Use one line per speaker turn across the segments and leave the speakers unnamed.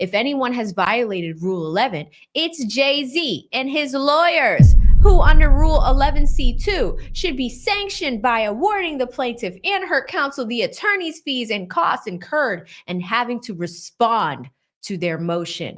If anyone has violated Rule 11, it's Jay-Z and his lawyers, who under Rule 11C2 should be sanctioned by awarding the plaintiff and her counsel the attorney's fees and costs incurred and having to respond to their motion.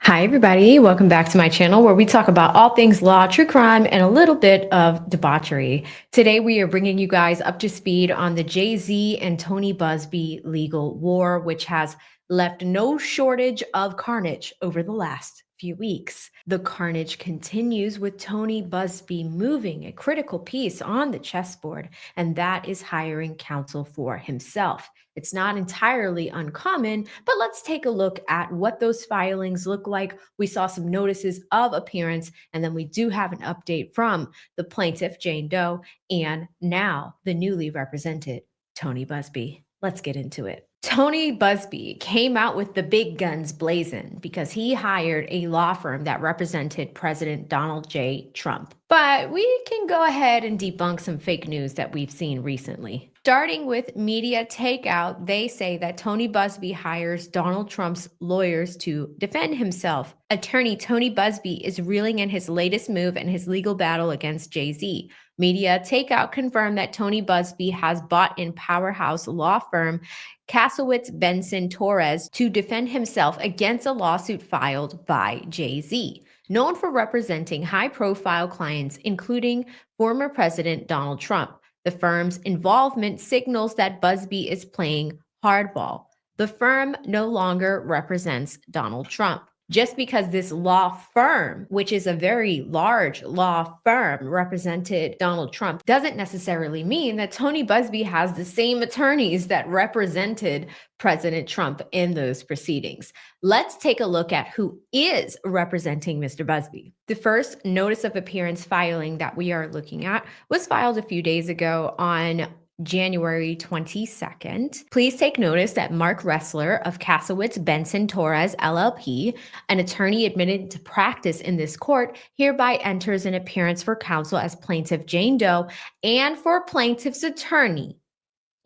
Hi, everybody. Welcome back to my channel where we talk about all things law, true crime, and a little bit of debauchery. Today, we are bringing you guys up to speed on the Jay-Z and Tony Buzbee legal war, which has left no shortage of carnage over the last few weeks. The carnage continues with Tony Buzbee moving a critical piece on the chessboard, and that is hiring counsel for himself. It's not entirely uncommon, but let's take a look at what those filings look like. We saw some notices of appearance, and then we do have an update from the plaintiff, Jane Doe, and now the newly represented Tony Buzbee. Let's get into it. Tony Buzbee came out with the big guns blazing because he hired a law firm that represented President Donald J. Trump. But we can go ahead and debunk some fake news that we've seen recently. Starting with Media Takeout, they say that Tony Buzbee hires Donald Trump's lawyers to defend himself. Attorney Tony Buzbee is reeling in his latest move in his legal battle against Jay-Z. Media Takeout confirmed that Tony Buzbee has bought in powerhouse law firm Kasowitz Benson Torres to defend himself against a lawsuit filed by Jay-Z, known for representing high-profile clients, including former President Donald Trump. The firm's involvement signals that Buzbee is playing hardball. The firm no longer represents Donald Trump. Just because this law firm, which is a very large law firm, represented Donald Trump, doesn't necessarily mean that Tony Buzbee has the same attorneys that represented President Trump in those proceedings. Let's take a look at who is representing Mr. Buzbee. The first notice of appearance filing that we are looking at was filed a few days ago on January 22nd. Please take notice that Mark Ressler of Kasowitz Benson Torres LLP, an attorney admitted to practice in this court, hereby enters an appearance for counsel as plaintiff Jane Doe and for plaintiff's attorney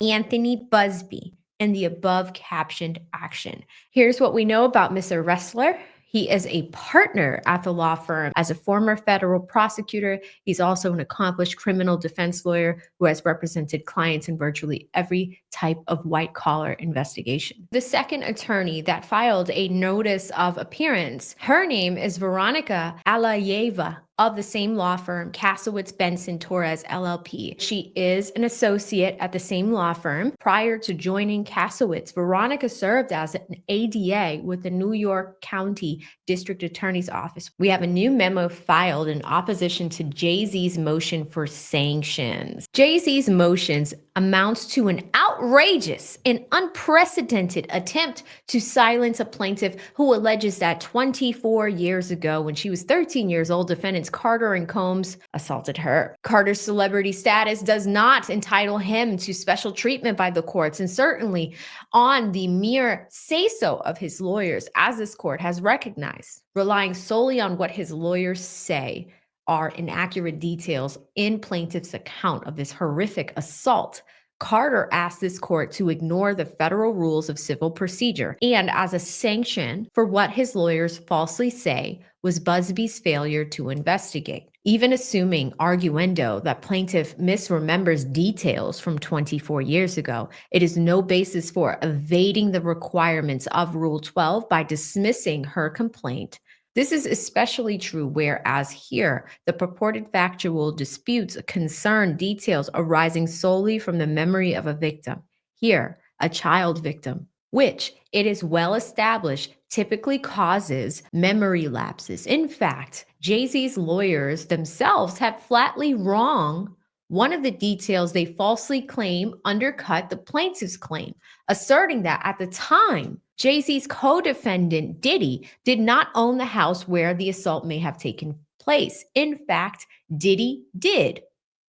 Anthony Buzbee in the above captioned action. Here's what we know about Mr. Ressler. He is a partner at the law firm. As a former federal prosecutor, he's also an accomplished criminal defense lawyer who has represented clients in virtually every type of white-collar investigation. The second attorney that filed a notice of appearance, her name is Veronica Alayeva, of the same law firm, Kasowitz Benson Torres LLP. She is an associate at the same law firm. Prior to joining Kasowitz, Veronica served as an ADA with the New York County District Attorney's Office. We have a new memo filed in opposition to Jay-Z's motion for sanctions. Jay-Z's motions amounts to an outrageous and unprecedented attempt to silence a plaintiff who alleges that 24 years ago, when she was 13 years old, defendants Carter and Combs assaulted her. Carter's celebrity status does not entitle him to special treatment by the courts, and certainly on the mere say-so of his lawyers, as this court has recognized. Relying solely on what his lawyers say are inaccurate details in plaintiff's account of this horrific assault, Carter asked this court to ignore the federal rules of civil procedure, and as a sanction for what his lawyers falsely say was Buzbee's failure to investigate. Even assuming arguendo that plaintiff misremembers details from 24 years ago, it is no basis for evading the requirements of Rule 12 by dismissing her complaint. This is especially true whereas here, the purported factual disputes concern details arising solely from the memory of a victim. Here, a child victim, which it is well established typically causes memory lapses. In fact, Jay-Z's lawyers themselves have flatly wrong one of the details they falsely claim undercut the plaintiff's claim, asserting that at the time, Jay-Z's co-defendant, Diddy, did not own the house where the assault may have taken place. In fact, Diddy did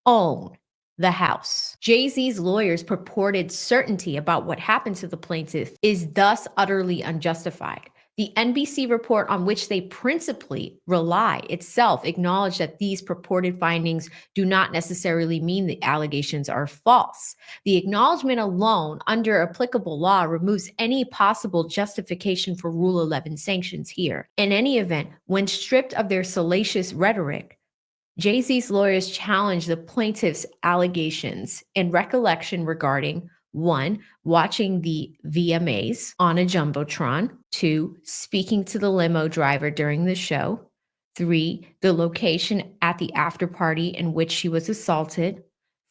own the house. Jay-Z's lawyers' purported certainty about what happened to the plaintiff is thus utterly unjustified. The NBC report on which they principally rely itself acknowledged that these purported findings do not necessarily mean the allegations are false. The acknowledgement alone under applicable law removes any possible justification for Rule 11 sanctions here. In any event, when stripped of their salacious rhetoric, Jay-Z's lawyers challenged the plaintiff's allegations in recollection regarding 1, watching the VMAs on a Jumbotron, 2, speaking to the limo driver during the show, 3, the location at the after party in which she was assaulted,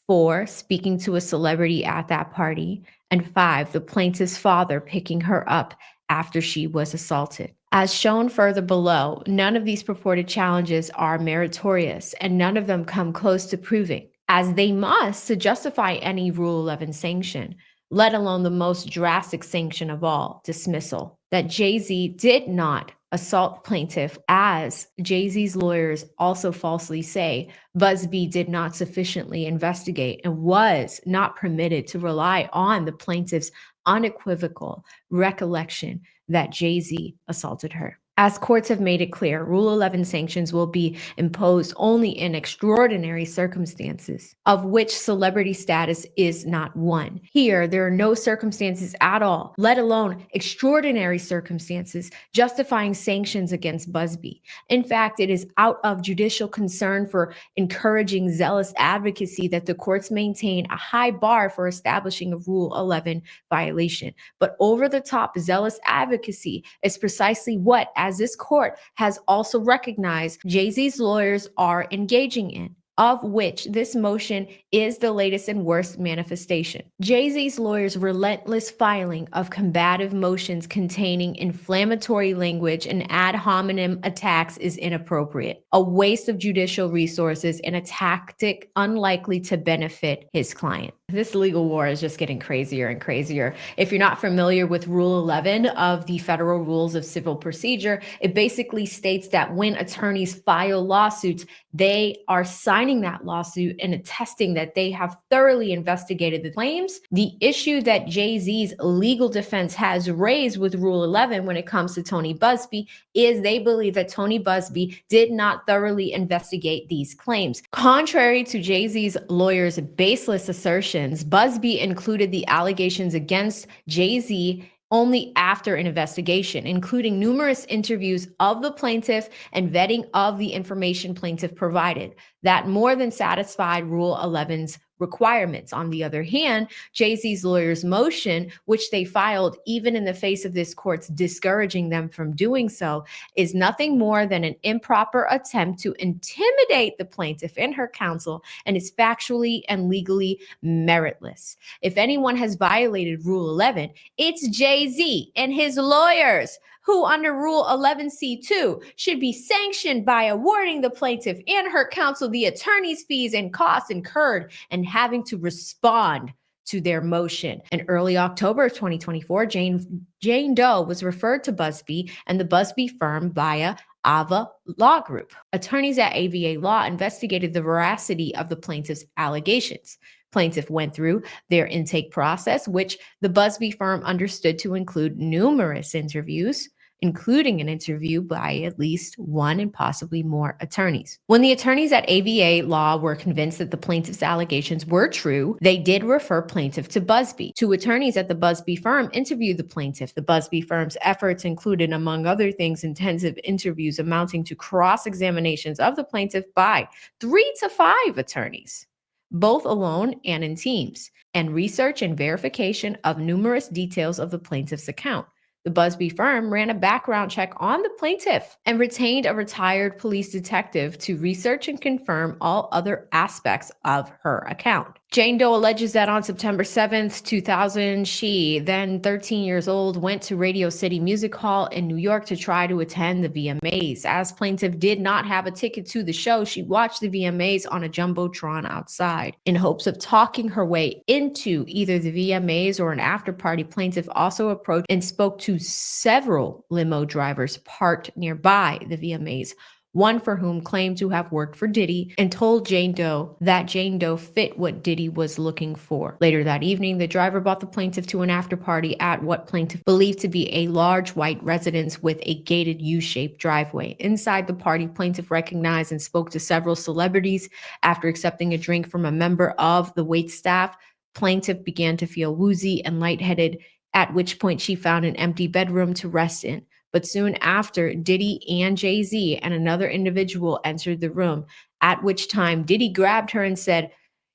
4, speaking to a celebrity at that party, and 5, the plaintiff's father picking her up after she was assaulted. As shown further below, none of these purported challenges are meritorious, and none of them come close to proving, as they must, to justify any Rule 11 sanction, let alone the most drastic sanction of all, dismissal, that Jay-Z did not assault plaintiff, as Jay-Z's lawyers also falsely say. Buzbee did not sufficiently investigate and was not permitted to rely on the plaintiff's unequivocal recollection that Jay-Z assaulted her. As courts have made it clear, Rule 11 sanctions will be imposed only in extraordinary circumstances, of which celebrity status is not one. Here, there are no circumstances at all, let alone extraordinary circumstances, justifying sanctions against Buzbee. In fact, it is out of judicial concern for encouraging zealous advocacy that the courts maintain a high bar for establishing a Rule 11 violation. But over-the-top zealous advocacy is precisely what, as this court has also recognized, Jay-Z's lawyers are engaging in, of which this motion is the latest and worst manifestation. Jay-Z's lawyers' relentless filing of combative motions containing inflammatory language and ad hominem attacks is inappropriate, a waste of judicial resources, and a tactic unlikely to benefit his client. This legal war is just getting crazier and crazier. If you're not familiar with Rule 11 of the Federal Rules of Civil Procedure, it basically states that when attorneys file lawsuits, they are signing that lawsuit and attesting that they have thoroughly investigated the claims. The issue that Jay-Z's legal defense has raised with Rule 11 when it comes to Tony Buzbee is they believe that Tony Buzbee did not thoroughly investigate these claims. Contrary to Jay-Z's lawyers' baseless assertions, Buzbee included the allegations against Jay-Z only after an investigation, including numerous interviews of the plaintiff and vetting of the information plaintiff provided. That more than satisfied Rule 11's requirements. On the other hand, Jay-Z's lawyers' motion, which they filed even in the face of this court's discouraging them from doing so, is nothing more than an improper attempt to intimidate the plaintiff and her counsel, and is factually and legally meritless. If anyone has violated Rule 11, it's Jay-Z and his lawyers, who under Rule 11C2 should be sanctioned by awarding the plaintiff and her counsel the attorney's fees and costs incurred and having to respond to their motion. In early October of 2024, Jane Doe was referred to Buzbee and the Buzbee firm via AVA Law Group. Attorneys at AVA Law investigated the veracity of the plaintiff's allegations. Plaintiff went through their intake process, which the Buzbee firm understood to include numerous interviews, including an interview by at least one and possibly more attorneys. When the attorneys at AVA Law were convinced that the plaintiff's allegations were true, they did refer plaintiff to Buzbee. Two attorneys at the Buzbee firm interviewed the plaintiff. The Buzbee firm's efforts included, among other things, intensive interviews amounting to cross-examinations of the plaintiff by 3 to 5 attorneys, both alone and in teams, and research and verification of numerous details of the plaintiff's account. The Buzbee firm ran a background check on the plaintiff and retained a retired police detective to research and confirm all other aspects of her account. Jane Doe alleges that on September 7th, 2000, she, then 13 years old, went to Radio City Music Hall in New York to try to attend the VMAs. As plaintiff did not have a ticket to the show, she watched the VMAs on a Jumbotron outside. In hopes of talking her way into either the VMAs or an after-party, plaintiff also approached and spoke to several limo drivers parked nearby the VMAs. one for whom claimed to have worked for Diddy and told Jane Doe that Jane Doe fit what Diddy was looking for. Later that evening, the driver brought the plaintiff to an after party at what plaintiff believed to be a large white residence with a gated U-shaped driveway. Inside the party, plaintiff recognized and spoke to several celebrities. After accepting a drink from a member of the wait staff, plaintiff began to feel woozy and lightheaded, at which point she found an empty bedroom to rest in. But soon after, Diddy and Jay-Z and another individual entered the room, at which time Diddy grabbed her and said,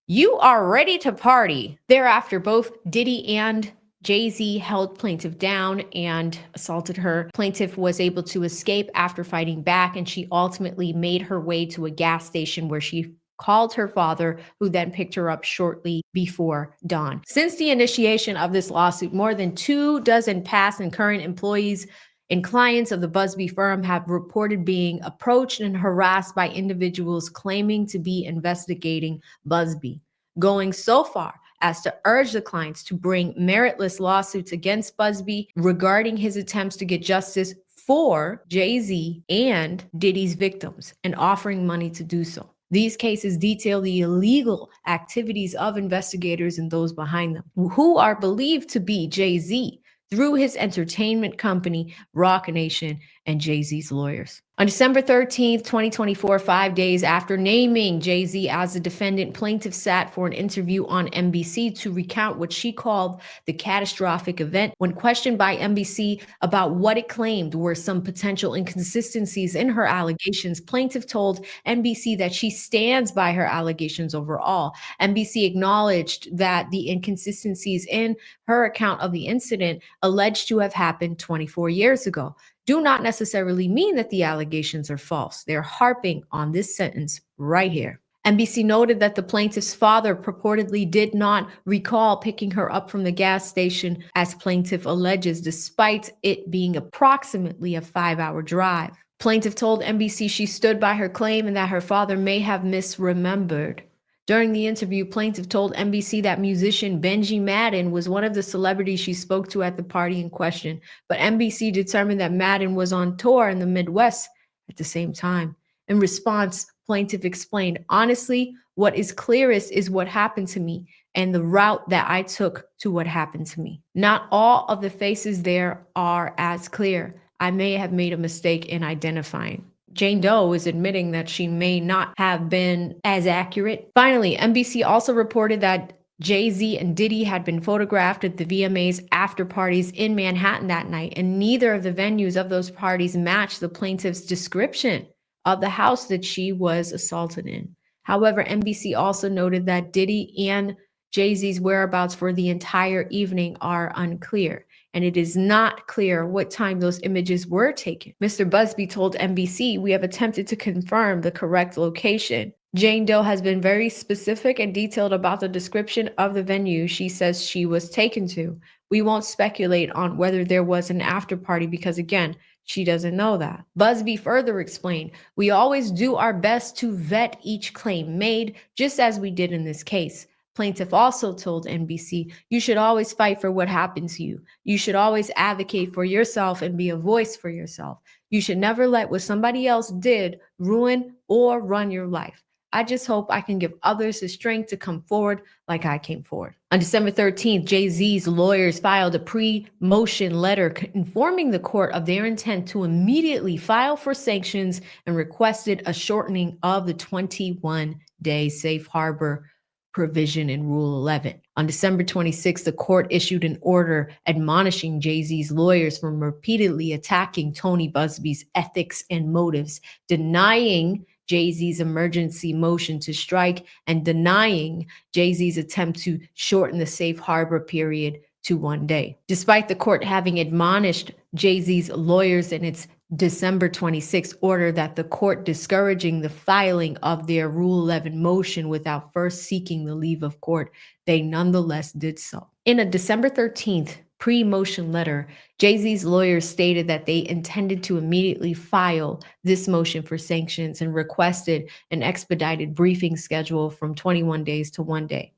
"You are ready to party." Thereafter, both Diddy and Jay-Z held plaintiff down and assaulted her. Plaintiff was able to escape after fighting back, and she ultimately made her way to a gas station where she called her father, who then picked her up shortly before dawn. Since the initiation of this lawsuit, more than 24 past and current employees and clients of the Buzbee firm have reported being approached and harassed by individuals claiming to be investigating Buzbee, going so far as to urge the clients to bring meritless lawsuits against Buzbee regarding his attempts to get justice for Jay-Z and Diddy's victims and offering money to do so. These cases detail the illegal activities of investigators and those behind them, who are believed to be Jay-Z through his entertainment company, Roc Nation, and Jay-Z's lawyers. On December 13th, 2024, 5 days after naming Jay-Z as the defendant, plaintiff sat for an interview on NBC to recount what she called the catastrophic event. When questioned by NBC about what it claimed were some potential inconsistencies in her allegations, plaintiff told NBC that she stands by her allegations overall. NBC acknowledged that the inconsistencies in her account of the incident alleged to have happened 24 years ago do not necessarily mean that the allegations are false. They're harping on this sentence right here. NBC noted that the plaintiff's father purportedly did not recall picking her up from the gas station, as plaintiff alleges, despite it being approximately a 5-hour drive. Plaintiff told NBC she stood by her claim and that her father may have misremembered. During the interview, plaintiff told NBC that musician Benji Madden was one of the celebrities she spoke to at the party in question, but NBC determined that Madden was on tour in the Midwest at the same time. In response, plaintiff explained, "Honestly, what is clearest is what happened to me and the route that I took to what happened to me. Not all of the faces there are as clear. I may have made a mistake in identifying." Jane Doe is admitting that she may not have been as accurate. Finally, NBC also reported that Jay-Z and Diddy had been photographed at the VMA's after parties in Manhattan that night, and neither of the venues of those parties matched the plaintiff's description of the house that she was assaulted in. However, NBC also noted that Diddy and Jay-Z's whereabouts for the entire evening are unclear, and it is not clear what time those images were taken. Mr. Buzbee told NBC, "We have attempted to confirm the correct location. Jane Doe has been very specific and detailed about the description of the venue she says she was taken to. We won't speculate on whether there was an after party because, again, she doesn't know that." Buzbee further explained, "We always do our best to vet each claim made, just as we did in this case." Plaintiff also told NBC, "You should always fight for what happened to you. You should always advocate for yourself and be a voice for yourself. You should never let what somebody else did ruin or run your life. I just hope I can give others the strength to come forward like I came forward." On December 13th, Jay-Z's lawyers filed a pre-motion letter informing the court of their intent to immediately file for sanctions and requested a shortening of the 21-day safe harbor provision in Rule 11. On December 26th, the court issued an order admonishing Jay-Z's lawyers from repeatedly attacking Tony Buzbee's ethics and motives, denying Jay-Z's emergency motion to strike, and denying Jay-Z's attempt to shorten the safe harbor period to 1 day. Despite the court having admonished Jay-Z's lawyers in its December 26th order that the court discouraging the filing of their Rule 11 motion without first seeking the leave of court, they nonetheless did so. In a December 13th pre-motion letter, Jay-Z's lawyers stated that they intended to immediately file this motion for sanctions and requested an expedited briefing schedule from 21 days to 1 day.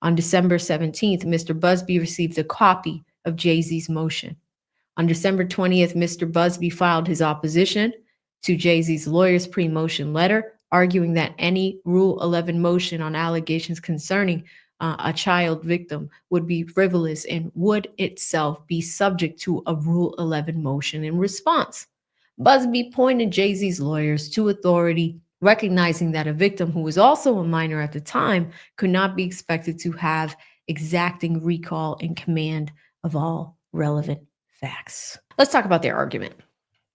On December 17th, Mr. Buzbee received a copy of Jay-Z's motion. On December 20th, Mr. Buzbee filed his opposition to Jay-Z's lawyer's pre-motion letter, arguing that any Rule 11 motion on allegations concerning a child victim would be frivolous and would itself be subject to a Rule 11 motion in response. Buzbee pointed Jay-Z's lawyers to authority, recognizing that a victim who was also a minor at the time could not be expected to have exacting recall and command of all relevant facts. Let's talk about their argument.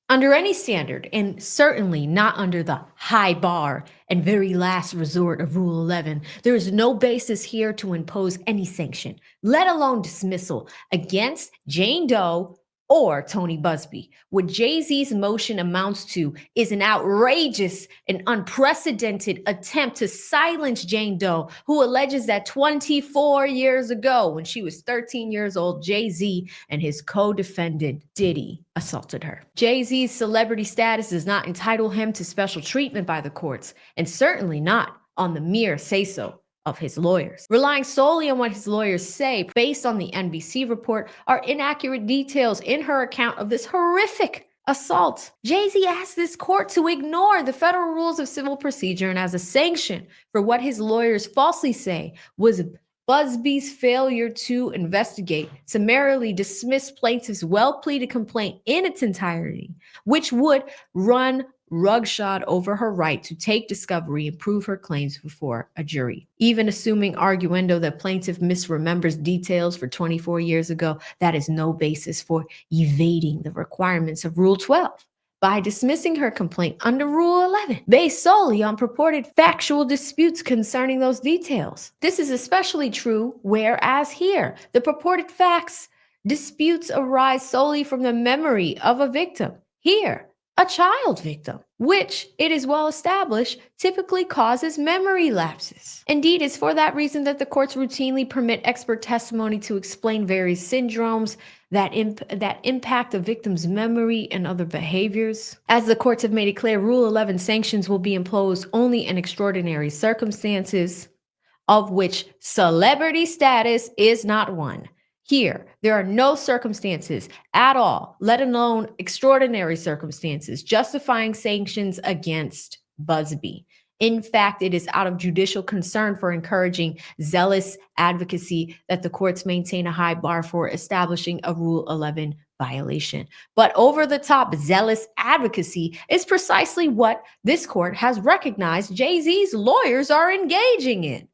Under any standard, and certainly not under the high bar and very last resort of Rule 11, there is no basis here to impose any sanction, let alone dismissal, against Jane Doe or Tony Buzbee. What Jay-Z's motion amounts to is an outrageous and unprecedented attempt to silence Jane Doe, who alleges that 24 years ago, when she was 13 years old, Jay-Z and his co-defendant, Diddy, assaulted her. Jay-Z's celebrity status does not entitle him to special treatment by the courts, and certainly not on the mere say-so of his lawyers. Relying solely on what his lawyers say, based on the NBC report, are inaccurate details in her account of this horrific assault. Jay-Z asked this court to ignore the federal rules of civil procedure, and as a sanction for what his lawyers falsely say was Buzbee's failure to investigate, summarily dismiss plaintiff's well-pleaded complaint in its entirety, which would run rugshod over her right to take discovery and prove her claims before a jury. Even assuming arguendo that plaintiff misremembers details for 24 years ago, that is no basis for evading the requirements of Rule 12 by dismissing her complaint under Rule 11, based solely on purported factual disputes concerning those details. This is especially true, whereas here, the purported facts disputes arise solely from the memory of a victim. Here, a child victim, which it is well established typically causes memory lapses. Indeed, it's for that reason that the courts routinely permit expert testimony to explain various syndromes that impact a victim's memory and other behaviors. As the courts have made it clear, Rule 11 sanctions will be imposed only in extraordinary circumstances, of which celebrity status is not one. Here, there are no circumstances at all, let alone extraordinary circumstances, justifying sanctions against Buzbee. In fact, it is out of judicial concern for encouraging zealous advocacy that the courts maintain a high bar for establishing a Rule 11 violation. But over-the-top zealous advocacy is precisely what this court has recognized Jay-Z's lawyers are engaging in,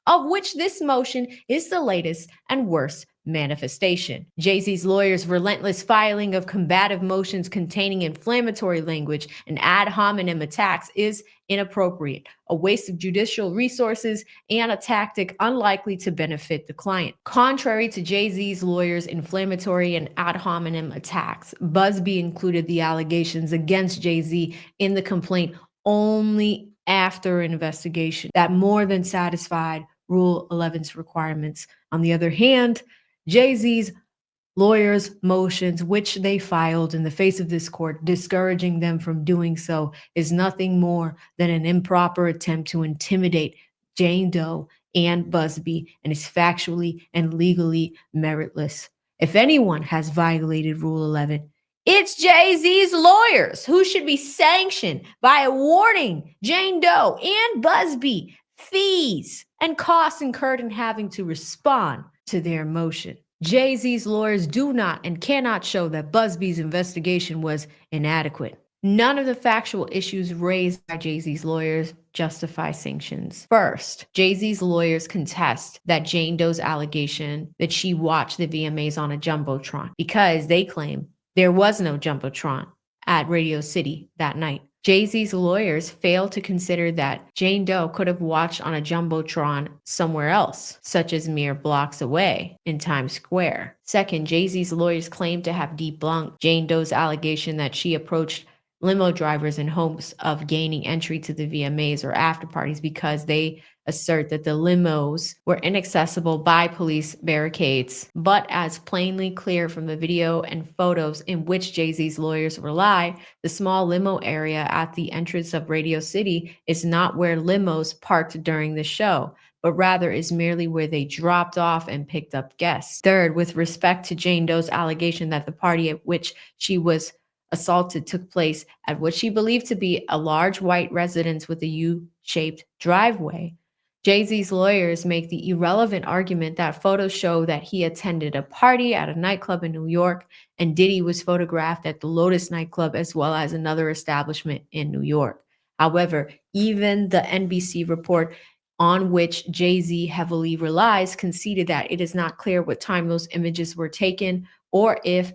of which this motion is the latest and worst manifestation. Jay-Z's lawyers' relentless filing of combative motions containing inflammatory language and ad hominem attacks is inappropriate, a waste of judicial resources, and a tactic unlikely to benefit the client. Contrary to Jay-Z's lawyers' inflammatory and ad hominem attacks, Buzbee included the allegations against Jay-Z in the complaint only after an investigation that more than satisfied Rule 11's requirements. On the other hand, Jay-Z's lawyers' motions, which they filed in the face of this court, discouraging them from doing so, is nothing more than an improper attempt to intimidate Jane Doe and Buzbee, and is factually and legally meritless. If anyone has violated Rule 11, it's Jay-Z's lawyers, who should be sanctioned by awarding Jane Doe and Buzbee fees and costs incurred in having to respond to their motion. Jay-Z's lawyers do not and cannot show that Buzbee's investigation was inadequate. None of the factual issues raised by Jay-Z's lawyers justify sanctions. First, Jay-Z's lawyers contest that Jane Doe's allegation that she watched the VMAs on a jumbotron, because they claim there was no jumbotron at Radio City that night. Jay-Z's lawyers fail to consider that Jane Doe could have watched on a jumbotron somewhere else, such as mere blocks away in Times Square. Second, Jay-Z's lawyers claim to have debunked Jane Doe's allegation that she approached limo drivers in hopes of gaining entry to the VMAs or after parties, because they assert that the limos were inaccessible by police barricades. But as plainly clear from the video and photos in which Jay-Z's lawyers rely, the small limo area at the entrance of Radio City is not where limos parked during the show, but rather is merely where they dropped off and picked up guests. Third, with respect to Jane Doe's allegation that the party at which she was assaulted took place at what she believed to be a large white residence with a U-shaped driveway. Jay-Z's lawyers make the irrelevant argument that photos show that he attended a party at a nightclub in New York, and Diddy was photographed at the Lotus nightclub as well as another establishment in New York. However, even the NBC report on which Jay-Z heavily relies conceded that it is not clear what time those images were taken or if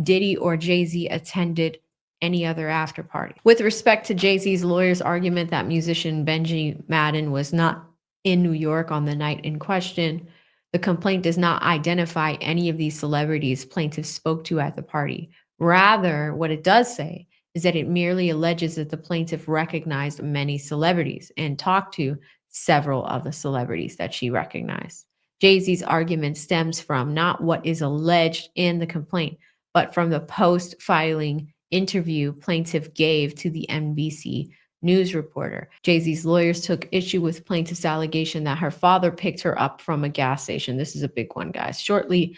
Diddy or Jay-Z attended any other after party. With respect to Jay-Z's lawyer's argument that musician Benji Madden was not in New York on the night in question, the complaint does not identify any of these celebrities plaintiffs spoke to at the party. Rather, what it does say is that it merely alleges that the plaintiff recognized many celebrities and talked to several of the celebrities that she recognized. Jay-Z's argument stems from not what is alleged in the complaint, but from the post-filing interview plaintiff gave to the NBC news reporter. Jay-Z's lawyers took issue with plaintiff's allegation that her father picked her up from a gas station. This is a big one, guys. Shortly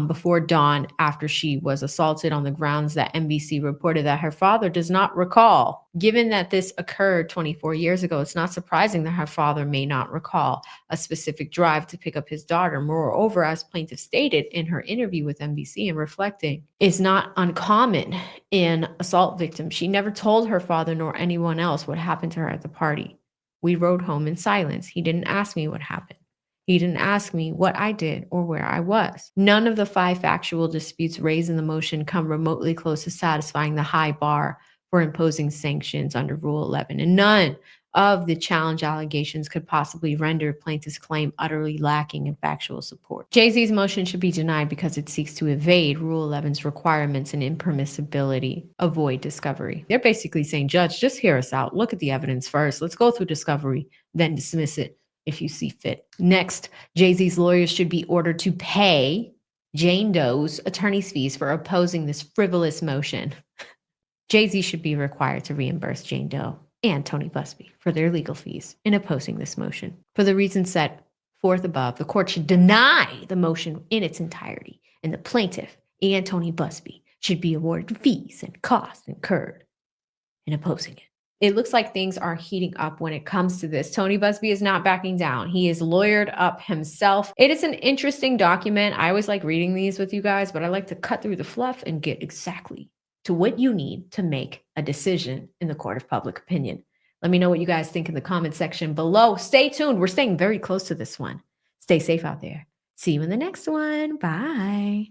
before dawn, after she was assaulted on the grounds that NBC reported that her father does not recall. Given that this occurred 24 years ago, it's not surprising that her father may not recall a specific drive to pick up his daughter. Moreover, as plaintiff stated in her interview with NBC and reflecting, is not uncommon in assault victims. She never told her father nor anyone else what happened to her at the party. We rode home in silence. He didn't ask me what happened. He didn't ask me what I did or where I was. None of the 5 factual disputes raised in the motion come remotely close to satisfying the high bar for imposing sanctions under Rule 11, and none of the challenge allegations could possibly render plaintiff's claim utterly lacking in factual support. Jay-Z's motion should be denied because it seeks to evade Rule 11's requirements and impermissibility, avoid discovery. They're basically saying, Judge, just hear us out. Look at the evidence first. Let's go through discovery, then dismiss it if you see fit. Next, Jay-Z's lawyers should be ordered to pay Jane Doe's attorney's fees for opposing this frivolous motion. Jay-Z should be required to reimburse Jane Doe and Tony Buzbee for their legal fees in opposing this motion. For the reasons set forth above, the court should deny the motion in its entirety, and the plaintiff and Tony Buzbee should be awarded fees and costs incurred in opposing it. It looks like things are heating up when it comes to this. Tony Buzbee is not backing down. He is lawyered up himself. It is an interesting document. I always like reading these with you guys, but I like to cut through the fluff and get exactly to what you need to make a decision in the court of public opinion. Let me know what you guys think in the comment section below. Stay tuned. We're staying very close to this one. Stay safe out there. See you in the next one. Bye.